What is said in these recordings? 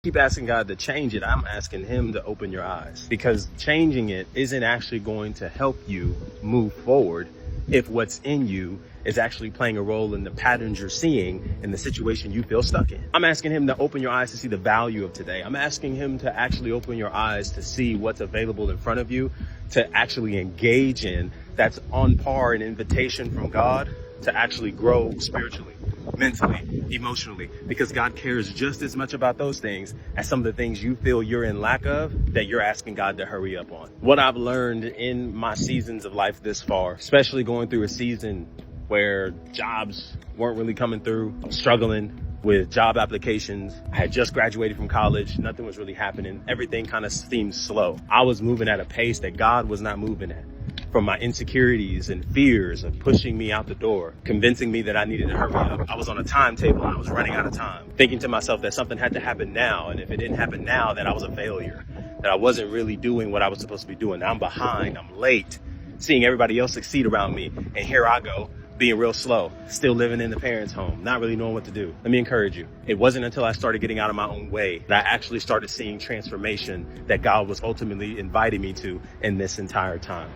Keep asking God to change it. I'm asking him to open your eyes, because changing it isn't actually going to help you move forward if what's in you is actually playing a role in the patterns you're seeing in the situation you feel stuck in. I'm asking him to open your eyes to see the value of today. I'm asking him to actually open your eyes to see what's available in front of you to actually engage in, that's on par, an invitation from God to actually grow spiritually, mentally, emotionally, because God cares just as much about those things as some of the things you feel you're in lack of that you're asking God to hurry up on. What I've learned in my seasons of life this far, especially going through a season where jobs weren't really coming through, I was struggling with job applications. I had just graduated from college. Nothing was really happening. Everything kind of seemed slow. I was moving at a pace that God was not moving at. From my insecurities and fears of pushing me out the door, convincing me that I needed to hurry up. I was on a timetable and I was running out of time, thinking to myself that something had to happen now. And if it didn't happen now, that I was a failure, that I wasn't really doing what I was supposed to be doing. I'm behind, I'm late, seeing everybody else succeed around me. And here I go, being real slow, still living in the parents' home, not really knowing what to do. Let me encourage you. It wasn't until I started getting out of my own way that I actually started seeing transformation that God was ultimately inviting me to in this entire time.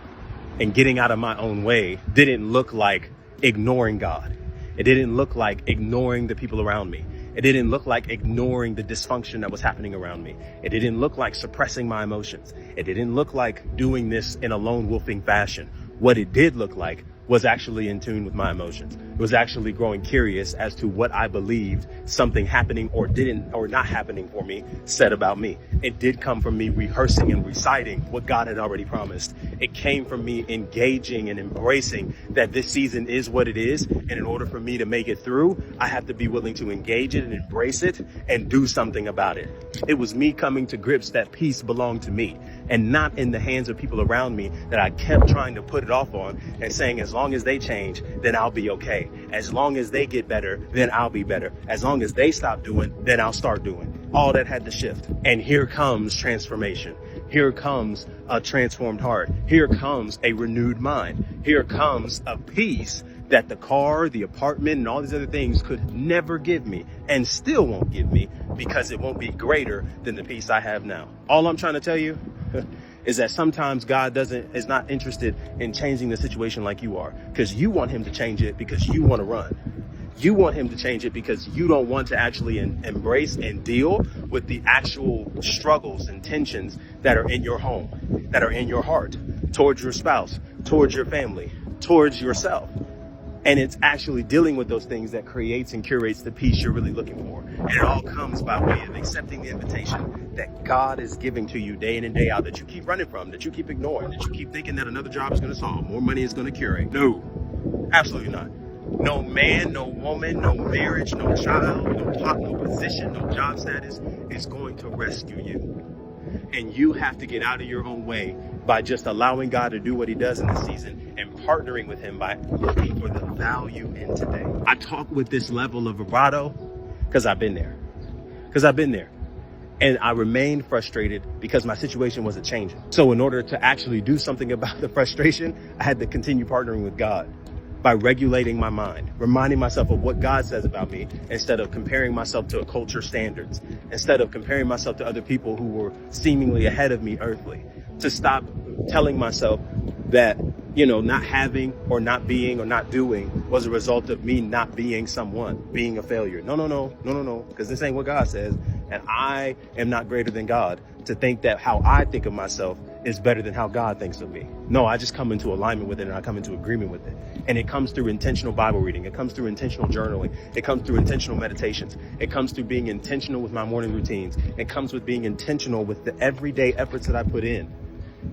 And getting out of my own way didn't look like ignoring God. It didn't look like ignoring the people around me. It didn't look like ignoring the dysfunction that was happening around me. It didn't look like suppressing my emotions. It didn't look like doing this in a lone wolfing fashion. What it did look like was actually in tune with my emotions. It was actually growing curious as to what I believed something happening or not happening for me said about me. It did come from me rehearsing and reciting what God had already promised. It came from me engaging and embracing that this season is what it is. And in order for me to make it through, I have to be willing to engage it and embrace it and do something about it. It was me coming to grips that peace belonged to me and not in the hands of people around me that I kept trying to put it off on and saying, as long as they change, then I'll be okay. As long as they get better, then I'll be better. As long as they stop doing, then I'll start doing. All that had to shift. And here comes transformation. Here comes a transformed heart. Here comes a renewed mind. Here comes a peace that the car, the apartment, and all these other things could never give me and still won't give me, because it won't be greater than the peace I have now. All I'm trying to tell you is that sometimes God is not interested in changing the situation like you are, because you want him to change it because you want to run. You want him to change it because you don't want to actually embrace and deal with the actual struggles and tensions that are in your home, that are in your heart, towards your spouse, towards your family, towards yourself. And it's actually dealing with those things that creates and curates the peace you're really looking for. And it all comes by way of accepting the invitation that God is giving to you day in and day out, that you keep running from, that you keep ignoring, that you keep thinking that another job is going to solve, more money is going to cure it. No, absolutely not. No man, no woman, no marriage, no child, no position, no job status is going to rescue you. And you have to get out of your own way by just allowing God to do what he does in this season and partnering with him by looking for the value in today. I talk with this level of vibrato because I've been there. And I remained frustrated because my situation wasn't changing. So in order to actually do something about the frustration, I had to continue partnering with God by regulating my mind, reminding myself of what God says about me, instead of comparing myself to culture standards, instead of comparing myself to other people who were seemingly ahead of me earthly, to stop telling myself that, not having or not being or not doing was a result of me not being someone, being a failure. No, because this ain't what God says. And I am not greater than God to think that how I think of myself is better than how God thinks of me. No, I just come into alignment with it, and I come into agreement with it. And it comes through intentional Bible reading. It comes through intentional journaling. It comes through intentional meditations. It comes through being intentional with my morning routines. It comes with being intentional with the everyday efforts that I put in,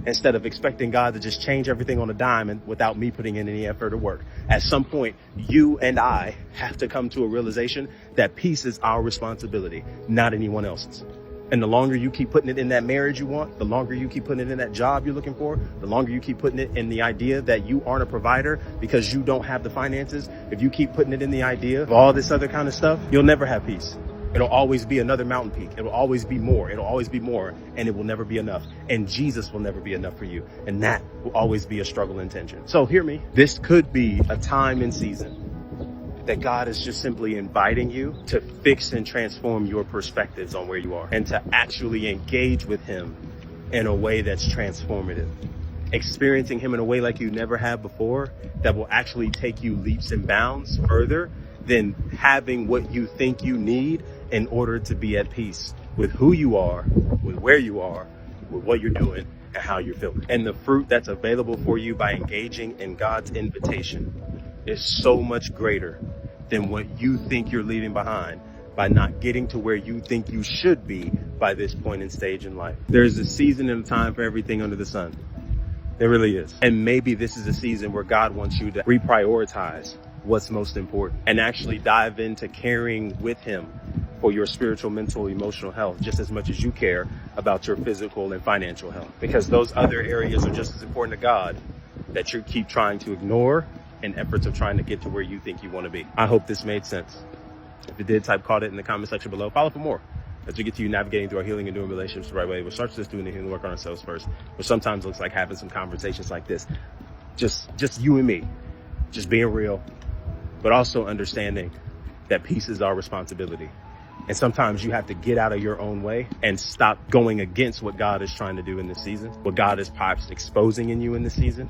instead of expecting God to just change everything on a dime and without me putting in any effort or work. At some point, you and I have to come to a realization that peace is our responsibility, not anyone else's. And the longer you keep putting it in that marriage you want, the longer you keep putting it in that job you're looking for, the longer you keep putting it in the idea that you aren't a provider because you don't have the finances, if you keep putting it in the idea of all this other kind of stuff, you'll never have peace. It'll always be another mountain peak. It'll always be more. It'll always be more. And it will never be enough. And Jesus will never be enough for you. And that will always be a struggle and tension. So hear me. This could be a time and season that God is just simply inviting you to fix and transform your perspectives on where you are and to actually engage with him in a way that's transformative. Experiencing him in a way like you never have before that will actually take you leaps and bounds further than having what you think you need in order to be at peace with who you are, with where you are, with what you're doing, and how you're feeling. And the fruit that's available for you by engaging in God's invitation is so much greater than what you think you're leaving behind by not getting to where you think you should be by this point and stage in life. There's a season and a time for everything under the sun. There really is. And maybe this is a season where God wants you to reprioritize what's most important and actually dive into caring with him for your spiritual, mental, emotional health just as much as you care about your physical and financial health, because those other areas are just as important to God that you keep trying to ignore in efforts of trying to get to where you think you want to be. I hope this made sense. If it did, type "caught it" in the comment section below. Follow for more as we get to you navigating through our healing and doing relationships the right way, which starts with us doing the healing work on ourselves first, which sometimes looks like having some conversations like this, just you and me, just being real, but also understanding that peace is our responsibility. And sometimes you have to get out of your own way and stop going against what God is trying to do in this season, what God is perhaps exposing in you in this season,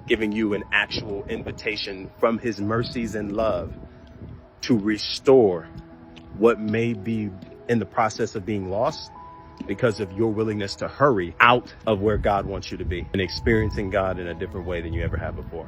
giving you an actual invitation from his mercies and love to restore what may be in the process of being lost because of your willingness to hurry out of where God wants you to be and experiencing God in a different way than you ever have before.